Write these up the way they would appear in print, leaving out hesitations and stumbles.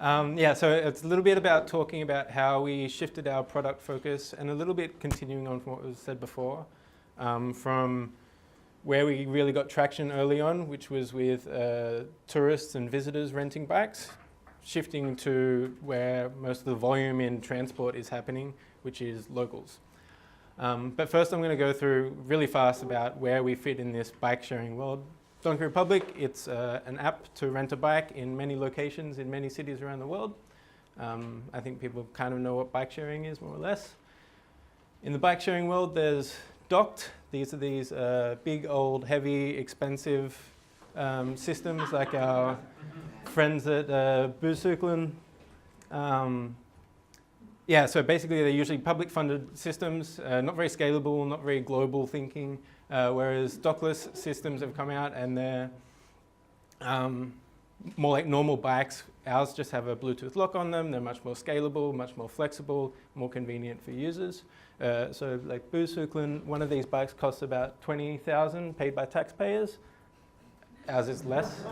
Yeah, so it's a little bit about talking about how we shifted our product focus and a little bit continuing on from what was said before, from where we really got traction early on, which was with tourists and visitors renting bikes, shifting to where most of the volume in transport is happening, which is locals. But first I'm going to go through really fast about where we fit in this bike sharing world. Donkey Republic, it's an app to rent a bike in many locations in many cities around the world. I think people kind of know what bike sharing is, more or less. In the bike sharing world, there's Docked. These are these big, old, heavy, expensive systems like our friends at Boozhooklyn. Yeah, so basically they're usually public funded systems, not very scalable, not very global thinking, whereas dockless systems have come out and they're more like normal bikes. Ours just have a Bluetooth lock on them. They're much more scalable, much more flexible, more convenient for users. So like Boozhooklyn, one of these bikes costs about $20,000 paid by taxpayers. Ours is less.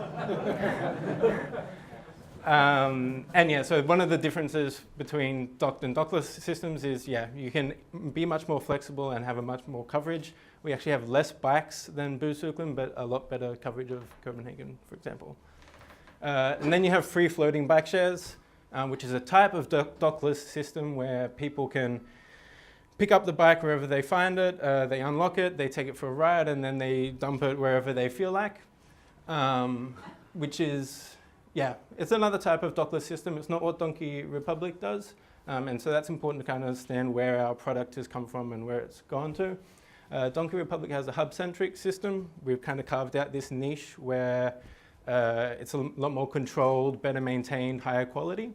And yeah, so one of the differences between docked and dockless systems is, yeah, you can be much more flexible and have a much more coverage. We actually have less bikes than Boozhooklyn, but a lot better coverage of Copenhagen, for example. And then you have free floating bike shares, which is a type of dockless system where people can pick up the bike wherever they find it, they unlock it, they take it for a ride, and then they dump it wherever they feel like, which is, yeah, it's another type of dockless system. It's not what Donkey Republic does, and so that's important to kind of understand where our product has come from and where it's gone to. Donkey Republic has a hub-centric system. We've kind of carved out this niche where it's a lot more controlled, better maintained, higher quality.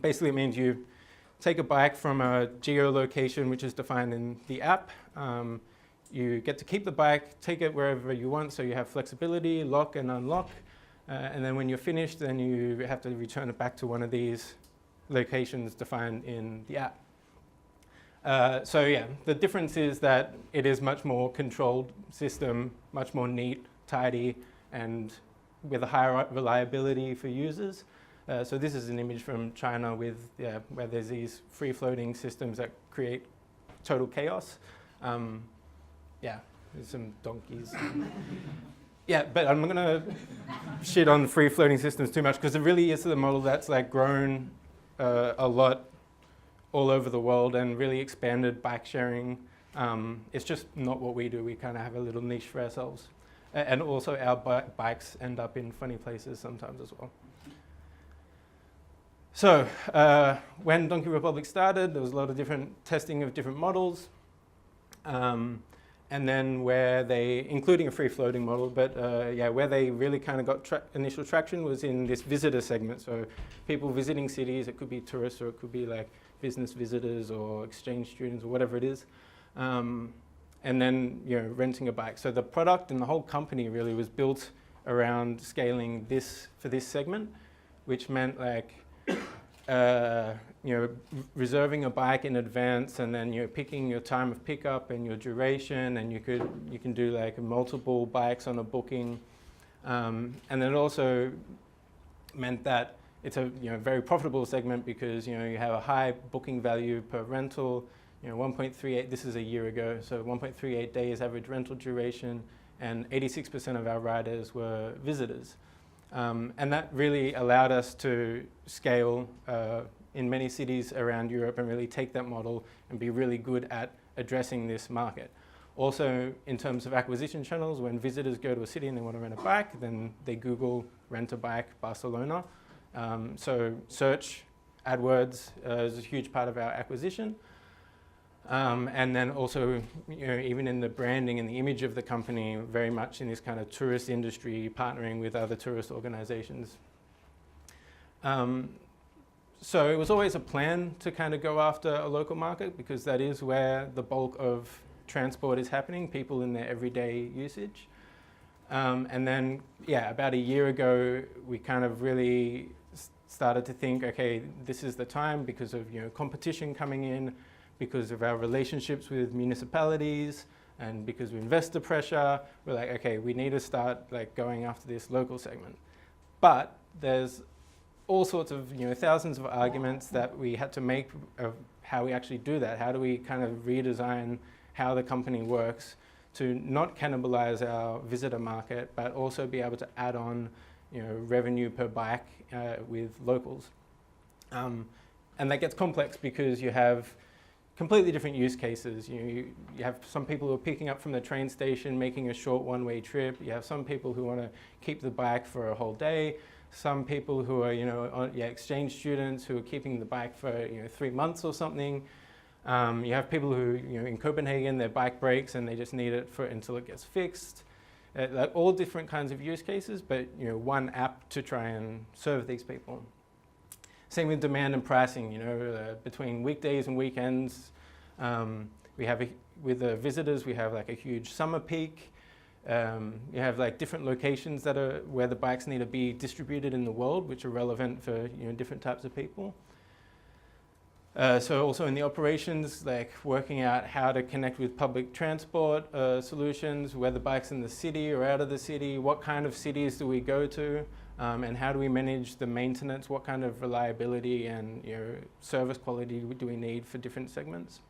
Basically, it means you take a bike from a geolocation which is defined in the app. You get to keep the bike, take it wherever you want, so you have flexibility, lock and unlock. And then when you're finished, then you have to return it back to one of these locations defined in the app. So yeah, the difference is that it is much more controlled system, much more neat, tidy, and with a higher reliability for users. So this is an image from China with, where there's these free-floating systems that create total chaos. Yeah, there's some donkeys. Yeah, but I'm not going to shit on free-floating systems too much because it really is the model that's like grown a lot all over the world and really expanded bike sharing. It's just not what we do. We kind of have a little niche for ourselves. And also our bikes end up in funny places sometimes as well. So when Donkey Republic started, there was a lot of different testing of different models. And then where they, including a free-floating model, but yeah, where they really kind of got initial traction was in this visitor segment. So people visiting cities, it could be tourists or it could be like business visitors or exchange students or whatever it is. And then, you know, renting a bike. So the product and the whole company really was built around scaling this for this segment, which meant like, you know, reserving a bike in advance and then you're picking your time of pickup and your duration, and you can do like multiple bikes on a booking. And then it also meant that it's a, you know, very profitable segment because, you know, you have a high booking value per rental. You know, 1.38, this is a year ago, so 1.38 days average rental duration, and 86% of our riders were visitors. And that really allowed us to scale in many cities around Europe and really take that model and be really good at addressing this market. Also, in terms of acquisition channels, when visitors go to a city and they want to rent a bike, then they Google rent a bike Barcelona. So search, AdWords is a huge part of our acquisition. And then also, you know, even in the branding and the image of the company, very much in this kind of tourist industry, partnering with other tourist organizations. So it was always a plan to kind of go after a local market because that is where the bulk of transport is happening, people in their everyday usage. And then, yeah, about a year ago, we kind of really started to think, okay, this is the time because of, you know, competition coming in, because of our relationships with municipalities and because of investor pressure. We're like, okay, we need to start like going after this local segment. But there's all sorts of, thousands of arguments that we had to make of how we actually do that. How do we kind of redesign how the company works to not cannibalize our visitor market, but also be able to add on, revenue per bike with locals. And that gets complex because you have completely different use cases. You have some people who are picking up from the train station, making a short one-way trip. You have some people who want to keep the bike for a whole day. Some people who are, exchange students who are keeping the bike for, 3 months or something. You have people who, in Copenhagen, their bike breaks and they just need it until it gets fixed. Like all different kinds of use cases, but one app to try and serve these people. Same with demand and pricing. Between weekdays and weekends, we have with the visitors we have like a huge summer peak. You have like different locations that are where the bikes need to be distributed in the world, which are relevant for different types of people. So also in the operations, like working out how to connect with public transport solutions, whether bikes in the city or out of the city, what kind of cities do we go to, and how do we manage the maintenance, what kind of reliability and service quality do we need for different segments.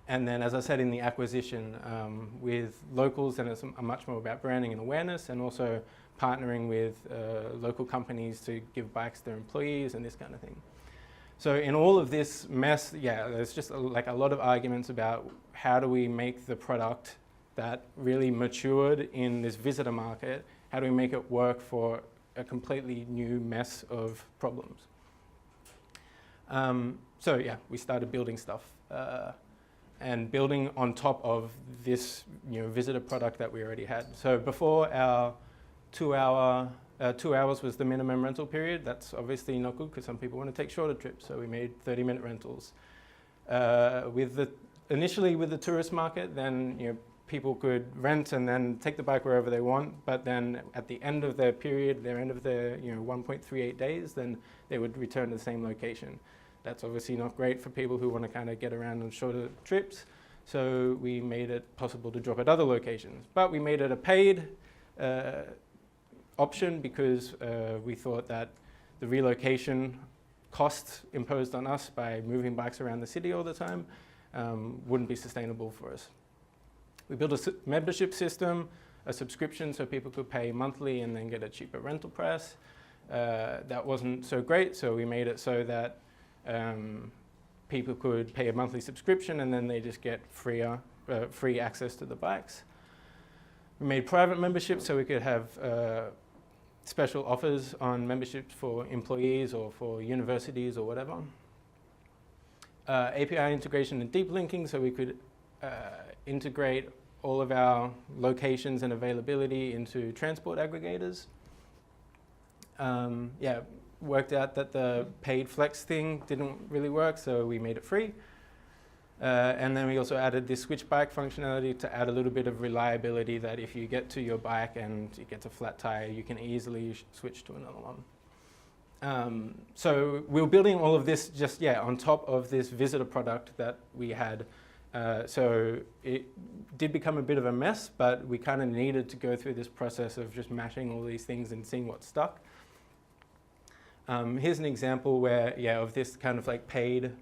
And then, as I said, in the acquisition with locals, then it's much more about branding and awareness, and also partnering with local companies to give bikes to their employees and this kind of thing. So in all of this mess, there's just a lot of arguments about how do we make the product that really matured in this visitor market, how do we make it work for a completely new mess of problems. We started building stuff and building on top of this visitor product that we already had. So before our 2 hours was the minimum rental period. That's obviously not good because some people want to take shorter trips, so we made 30-minute rentals. Initially with the tourist market, then people could rent and then take the bike wherever they want, but then at the end of their period, their end of their 1.38 days, then they would return to the same location. That's obviously not great for people who want to kind of get around on shorter trips, so we made it possible to drop at other locations. But we made it a paid option because we thought that the relocation costs imposed on us by moving bikes around the city all the time wouldn't be sustainable for us. We built a membership system, a subscription so people could pay monthly and then get a cheaper rental price. That wasn't so great, so we made it so that people could pay a monthly subscription and then they just get free access to the bikes. We made private memberships so we could have special offers on memberships for employees or for universities or whatever. API integration and deep linking so we could integrate all of our locations and availability into transport aggregators. Worked out that the paid flex thing didn't really work, so we made it free. And then we also added this switch bike functionality to add a little bit of reliability that if you get to your bike and it gets a flat tire, you can easily switch to another one. So we were building all of this just, on top of this visitor product that we had. So it did become a bit of a mess, but we kind of needed to go through this process of just mashing all these things and seeing what stuck. Here's an example where, of this kind of like paid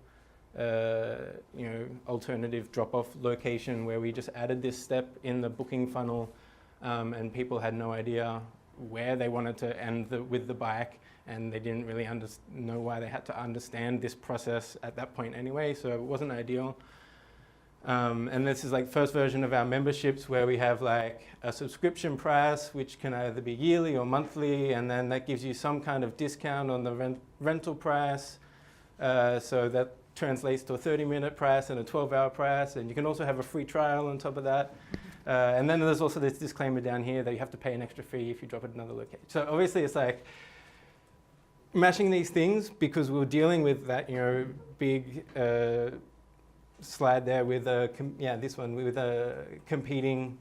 alternative drop-off location where we just added this step in the booking funnel and people had no idea where they wanted to end with the bike, and they didn't really know why they had to understand this process at that point anyway, so it wasn't ideal. And this is like first version of our memberships where we have like a subscription price which can either be yearly or monthly, and then that gives you some kind of discount on the rental price. So that translates to a 30-minute price and a 12-hour price, and you can also have a free trial on top of that. And then there's also this disclaimer down here that you have to pay an extra fee if you drop at another location. So obviously it's like mashing these things because we were dealing with that big slide there with this one with competing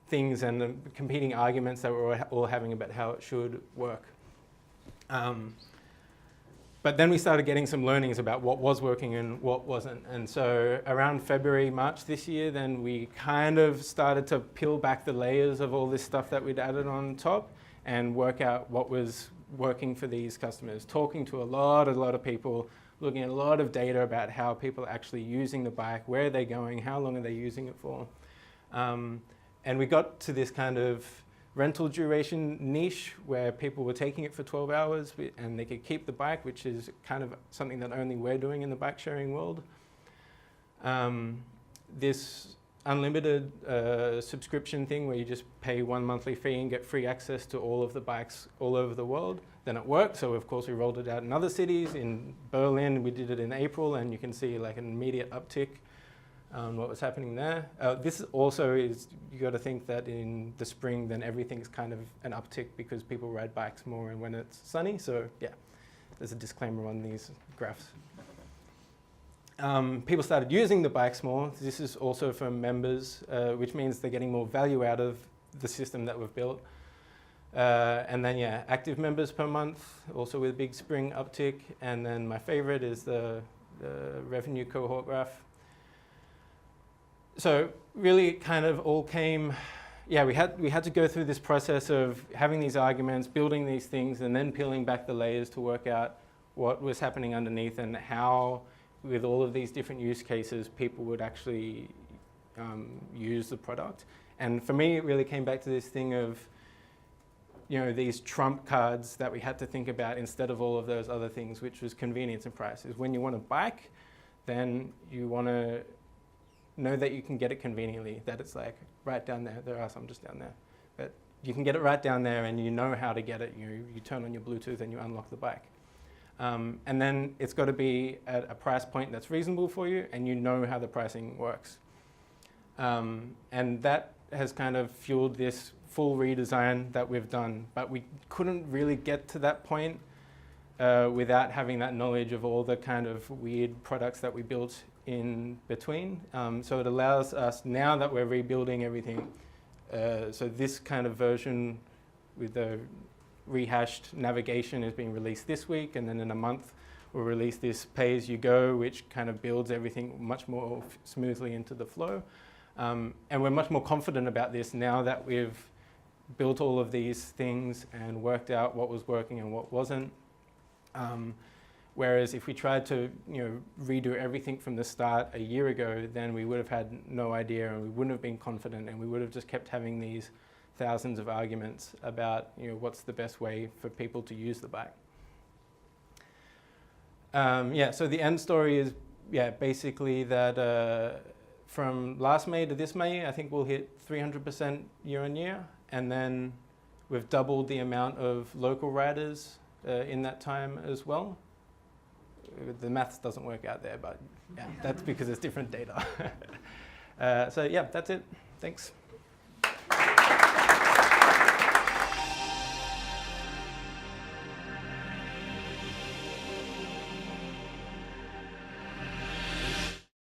things and competing arguments that we're all having about how it should work. But then we started getting some learnings about what was working and what wasn't. And so around February, March this year, then we kind of started to peel back the layers of all this stuff that we'd added on top and work out what was working for these customers, talking to a lot of people, looking at a lot of data about how people are actually using the bike, where are they going, how long are they using it for. And we got to this kind of rental duration niche where people were taking it for 12 hours and they could keep the bike, which is kind of something that only we're doing in the bike sharing world. This unlimited subscription thing where you just pay one monthly fee and get free access to all of the bikes all over the world, then it worked. So of course we rolled it out in other cities. In Berlin we did it in April, and you can see like an immediate uptick on what was happening there. This also is, you got to think that in the spring then everything's kind of an uptick because people ride bikes more and when it's sunny. So yeah, there's a disclaimer on these graphs. People started using the bikes more. This is also for members, which means they're getting more value out of the system that we've built. And then yeah, active members per month, also with a big spring uptick. And then my favorite is the revenue cohort graph. So really kind of all came, yeah, we had to go through this process of having these arguments, building these things, and then peeling back the layers to work out what was happening underneath and how, with all of these different use cases, people would actually use the product. And for me, it really came back to this thing of, you know, these trump cards that we had to think about instead of all of those other things, which was convenience and price. Is when you want a bike, then you want to know that you can get it conveniently, that it's like right down there. There are some just down there. But you can get it right down there and you know how to get it. You turn on your Bluetooth and you unlock the bike. And then it's got to be at a price point that's reasonable for you and you know how the pricing works. And that has kind of fueled this full redesign that we've done. But we couldn't really get to that point without having that knowledge of all the kind of weird products that we built in between. So it allows us, now that we're rebuilding everything, so this kind of version with the rehashed navigation is being released this week, and then in a month we'll release this pay-as-you-go, which kind of builds everything much more smoothly into the flow. And we're much more confident about this now that we've built all of these things and worked out what was working and what wasn't. Whereas if we tried to, you know, redo everything from the start a year ago, then we would have had no idea and we wouldn't have been confident and we would have just kept having these thousands of arguments about, you know, what's the best way for people to use the bike. Yeah, so the end story is, yeah, basically that from last May to this May, I think we'll hit 300% year on year, and then we've doubled the amount of local riders in that time as well. The maths doesn't work out there, but yeah, that's because it's different data. So yeah, that's it. Thanks.